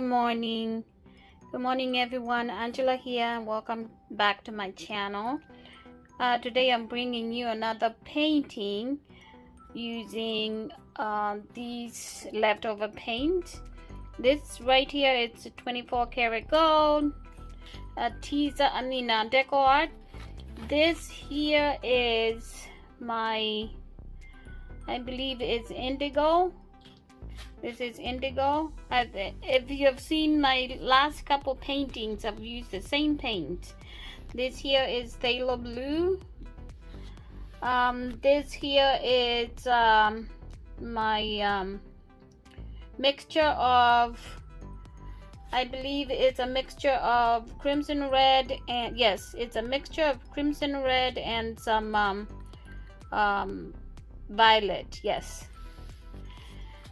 morning. Good morning, everyone. Angela here. Welcome back to my channel. Today I'm bringing you another painting using these leftover paint. This right here, it's a 24 karat gold, a teaser, deco art. This here is my, I believe it's indigo. This is indigo. If you have seen my last couple paintings, I've used the same paint. This here is phthalo blue. This here is my mixture of, I believe it's a mixture of crimson red, and yes, it's a mixture of crimson red and some violet. Yes.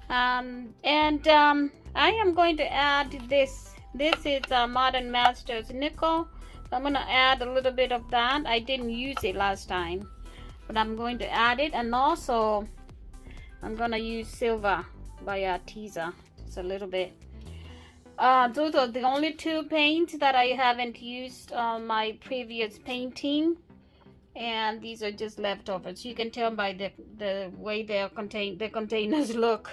I am going to add this. This is Modern Masters nickel. So I'm going to add a little bit of that. I didn't use it last time, but I'm going to add it, and also I'm going to use silver by Teaser, just a little bit. Those are the only two paints that I haven't used on my previous painting, and these are just leftovers. You can tell by the way the containers look.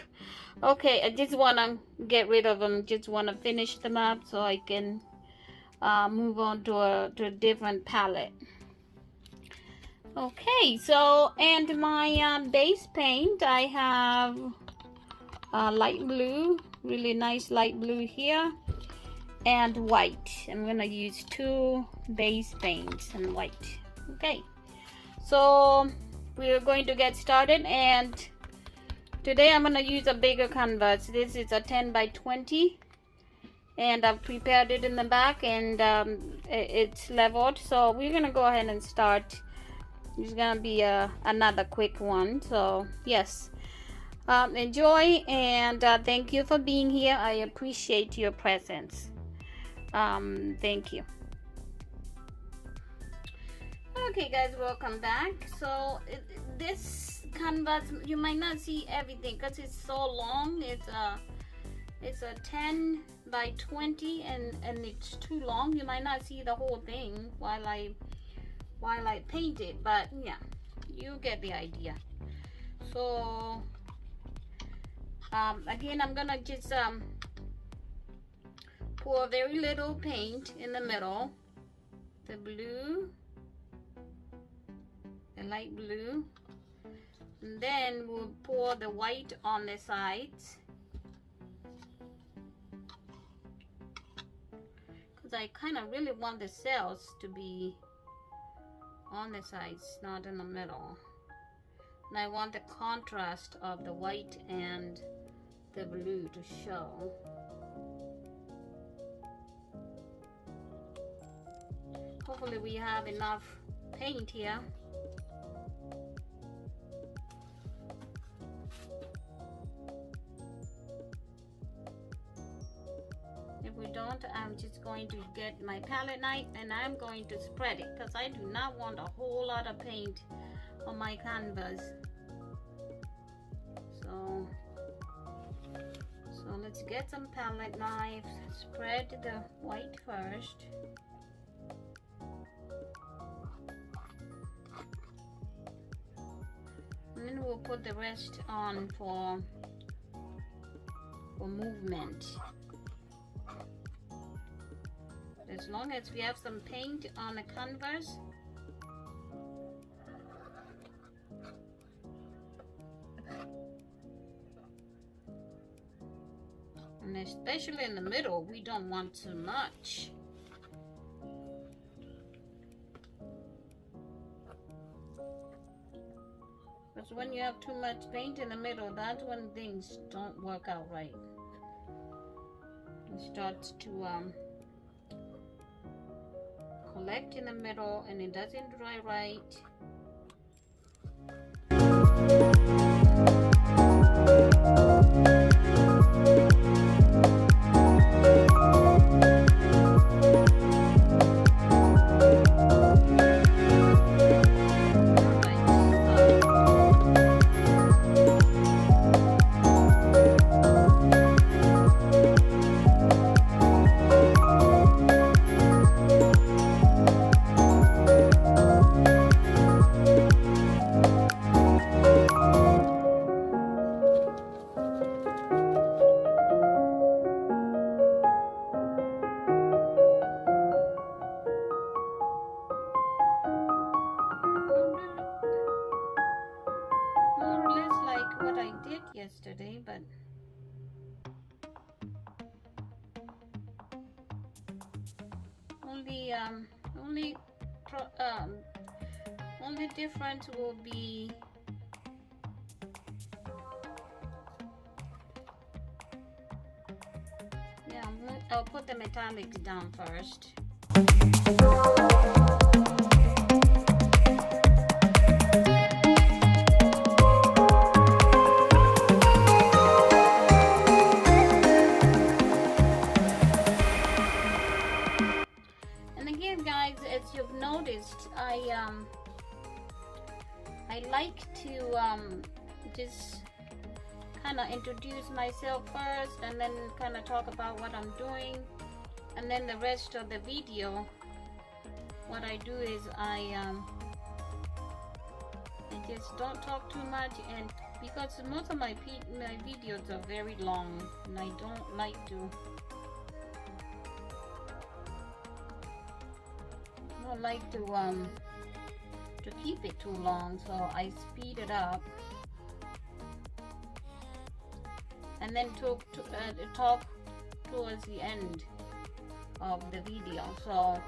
Okay, I just want to get rid of them. Just want to finish them up so I can move on to a different palette. Okay, so, and my base paint, I have light blue, really nice light blue here, and white. I'm gonna use two base paints and white. Okay, so we're going to get started, and today I'm gonna use a bigger canvas. This is a 10 by 20, and I've prepared it in the back, and it's leveled. So we're gonna go ahead and start. It's gonna be another quick one. So yes, enjoy, and thank you for being here. I appreciate your presence. Thank you. Okay guys, welcome back. So this canvas, you might not see everything because it's so long. It's a 10 by 20, and it's too long. You might not see the whole thing while I paint it, but yeah, you get the idea. So again, I'm gonna just pour very little paint in the middle, the blue, the light blue, and then we'll pour the white on the sides, because I kind of really want the cells to be on the sides, not in the middle, and I want the contrast of the white and the blue to show. Hopefully we have enough paint here. If we don't, I'm just going to get my palette knife and I'm going to spread it, because I do not want a whole lot of paint on my canvas. So let's get some palette knife, spread the white first. And then we'll put the rest on for movement. As long as we have some paint on the canvas, and especially in the middle, we don't want too much. Because when you have too much paint in the middle, that's when things don't work out right. It starts to collect in the middle, and it doesn't dry right. only difference will be I'll put the metallics down first. And again, guys, as you've noticed, I like to just kind of introduce myself first and then kind of talk about what I'm doing, and then the rest of the video what I do is I just don't talk too much, and because most of my videos are very long and I don't like to keep it too long, so I speed it up and then talk towards the end of the video. So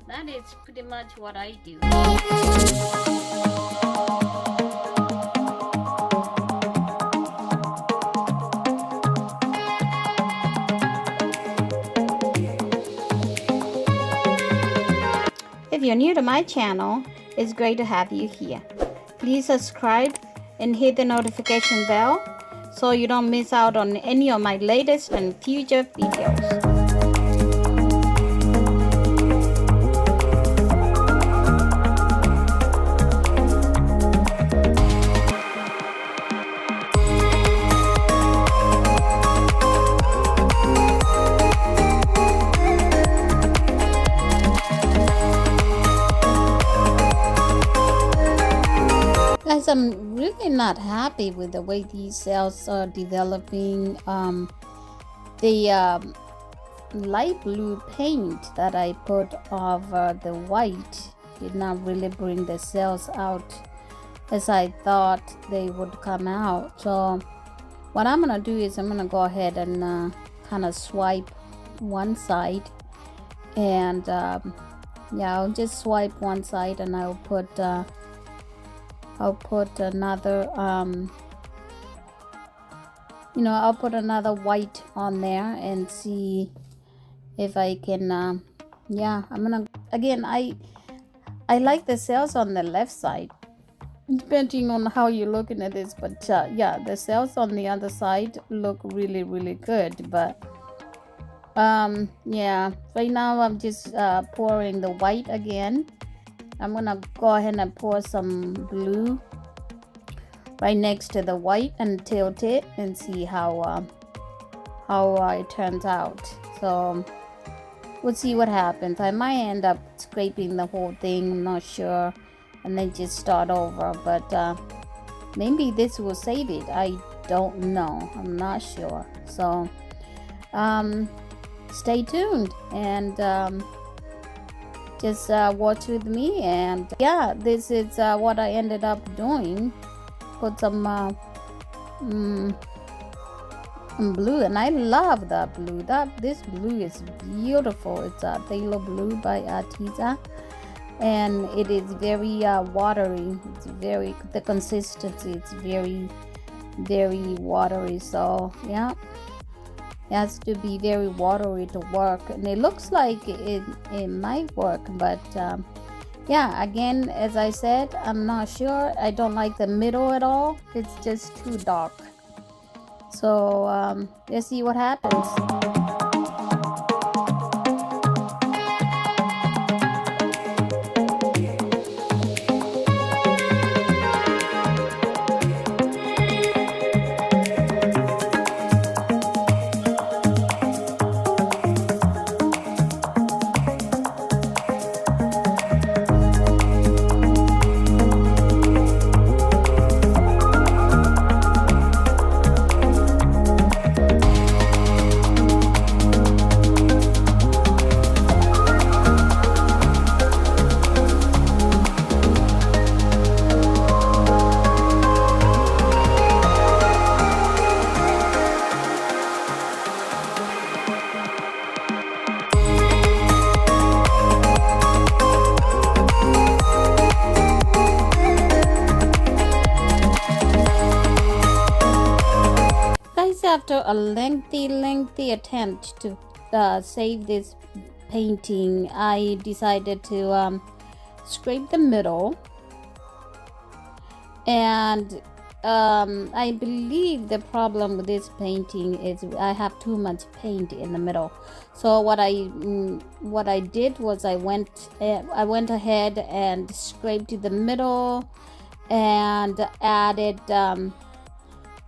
that is pretty much what I do. If you're new to my channel, it's great to have you here. Please subscribe and hit the notification bell so you don't miss out on any of my latest and future videos. Guys, I'm really not happy with the way these cells are developing. The light blue paint that I put over the white did not really bring the cells out as I thought they would come out. So what I'm gonna do is I'm gonna go ahead and kind of swipe one side, and yeah, I'll just swipe one side and I'll put another I'll put another white on there and see if I can yeah, I'm gonna again I like the cells on the left side depending on how you're looking at this, but yeah, the cells on the other side look really good, but yeah, right now I'm just pouring the white again. I'm gonna go ahead and pour some blue right next to the white and tilt it and see how it turns out. So we'll see what happens. I might end up scraping the whole thing, I'm not sure, and then just start over, but maybe this will save it. I don't know, I'm not sure. So stay tuned and just watch with me. And yeah, this is what I ended up doing. Put some blue, and I love that blue. This blue is beautiful. It's a phthalo blue by Artista, and it is very watery. It's very, the consistency, it's very watery. So yeah, it has to be very watery to work, and it looks like it might work, but yeah, again, as I said, I'm not sure. I don't like the middle at all. It's just too dark. So let's see what happens. after a lengthy attempt to save this painting, I decided to scrape the middle, and I believe the problem with this painting is I have too much paint in the middle. So what I did was I went ahead and scraped the middle and added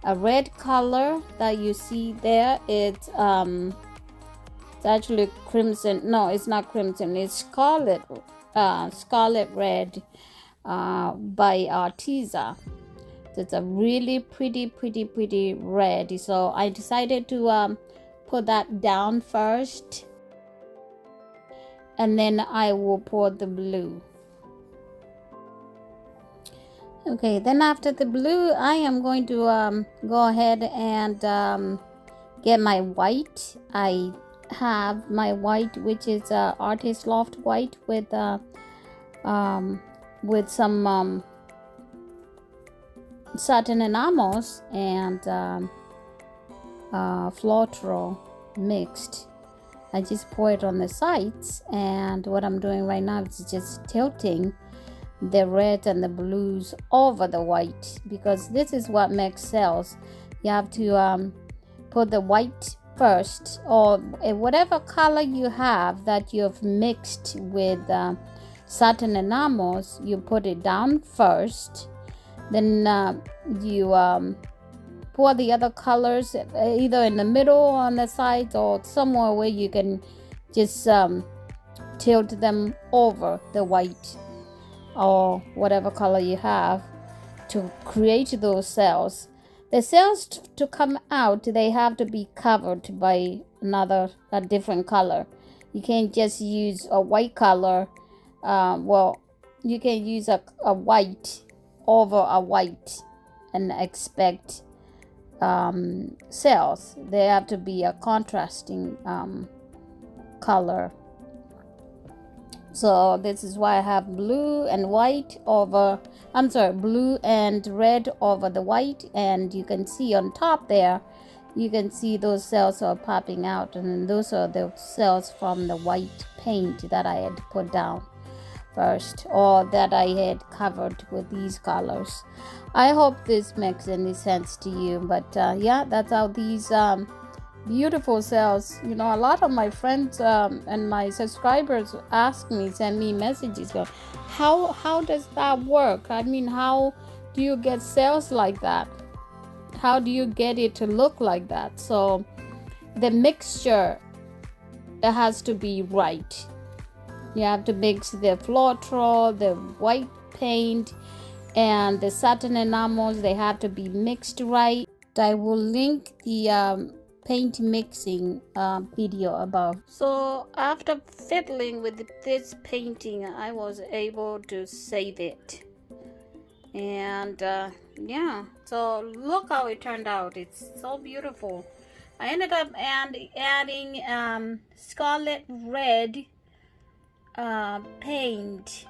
a red color that you see there. It's actually crimson. No, it's not crimson. It's Scarlet Red by Artist. It's a really pretty red. So I decided to put that down first, and then I will pour the blue. Okay, then after the blue, I am going to go ahead and get my white. I have my white, which is Artist Loft white with some Satin Enamels and Floetrol mixed. I just pour it on the sides, and what I'm doing right now is just tilting the red and the blues over the white, because this is what makes cells. You have to put the white first, or whatever color you have that you've mixed with Satin Enamels, you put it down first, then you pour the other colors either in the middle, on the sides, or somewhere where you can just tilt them over the white or whatever color you have to create those cells. The cells to come out, they have to be covered by a different color. You can't just use a white color. Well, you can use a white over a white and expect cells. They have to be a contrasting color. So this is why I have blue and red over the white, and you can see on top there, you can see those cells are popping out, and those are the cells from the white paint that I had put down first, or that I had covered with these colors. I hope this makes any sense to you, but yeah, that's how these beautiful cells, a lot of my friends and my subscribers send me messages going, how does that work? I mean, how do you get cells like that? How do you get it to look like that? So the mixture, it has to be right. You have to mix the Floetrol, the white paint, and the Satin Enamels. They have to be mixed right. I will link the paint mixing video above. So after fiddling with this painting, I was able to save it, and yeah, so look how it turned out. It's so beautiful. I ended up adding Scarlet Red paint,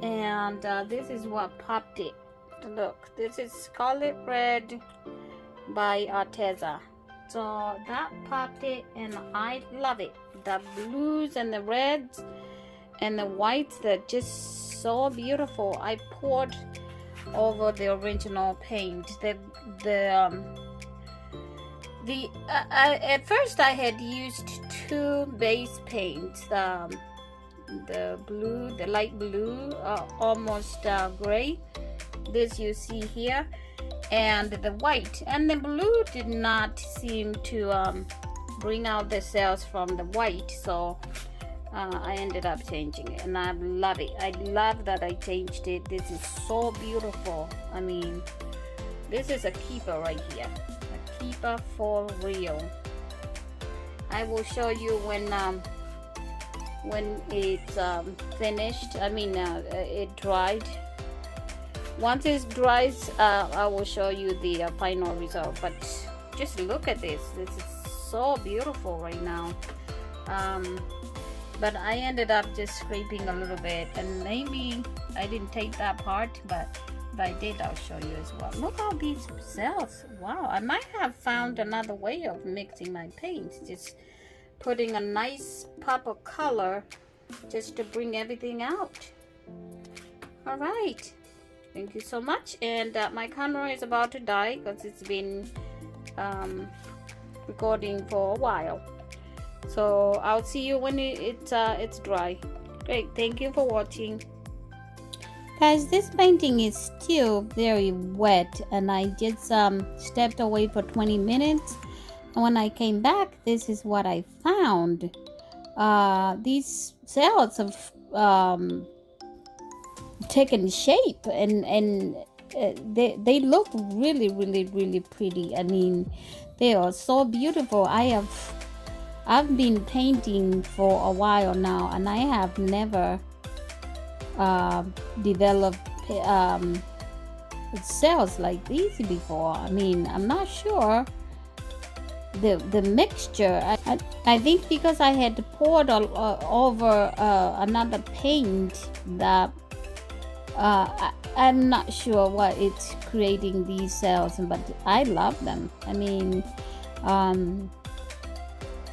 and this is what popped it. Look, this is Scarlet Red by Artist. So that popped it, and I love it. The blues and the reds and the whites, they're just so beautiful. I poured over the original paint. At first I had used two base paints, the blue, the light blue, almost gray, this you see here, and the white, and the blue did not seem to bring out the cells from the white, so I ended up changing it, and I love it. I love that I changed it. This is so beautiful. I mean, this is a keeper right here, a keeper for real. I will show you when it's finished. I mean, it dried. Once it dries, I will show you the final result. But just look at this. This is so beautiful right now. but I ended up just scraping a little bit, and maybe I didn't take that part, but if I did, I'll show you as well. Look at all these cells. Wow, I might have found another way of mixing my paints, just putting a nice pop of color just to bring everything out. All right, thank you so much. And my camera is about to die because it's been recording for a while, so I'll see you when it's dry. Great, thank you for watching. Guys, this painting is still very wet, and I just stepped away for 20 minutes, and when I came back, this is what I found. These cells have taken shape, and they look really pretty. I mean, they are so beautiful. I've been painting for a while now, and I have never developed cells like these before. I mean, I'm not sure the mixture. I think because I had poured over another paint that I'm not sure what it's creating these cells, but I love them. I mean,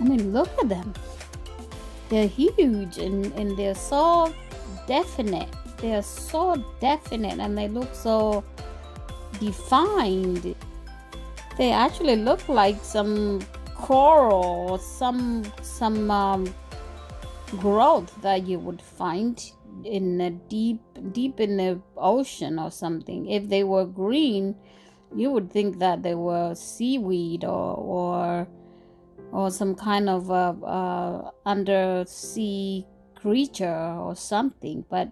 look at them. They're huge, and they're so definite. They're so definite, and they look so defined. They actually look like some coral or some growth that you would find in a deep in the ocean or something. If they were green, you would think that they were seaweed or some kind of undersea creature or something. But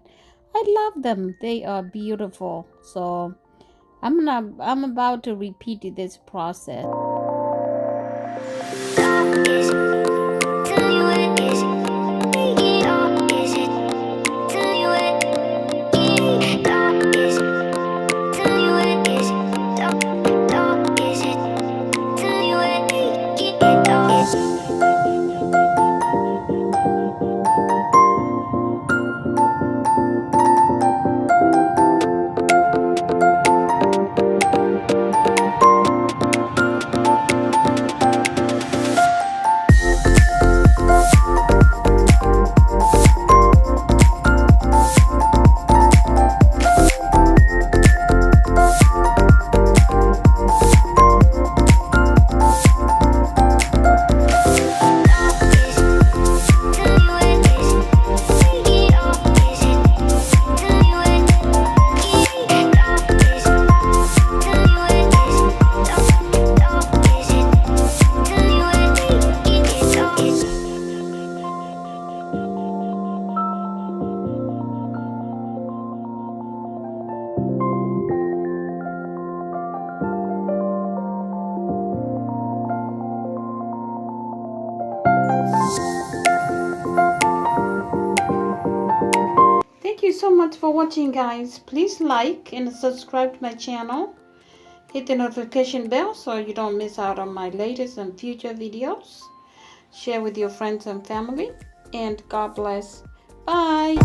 I love them. They are beautiful. So I'm about to repeat this process. Thank you so much for watching, guys. Please like and subscribe to my channel. Hit the notification bell so you don't miss out on my latest and future videos. Share with your friends and family. And God bless. Bye.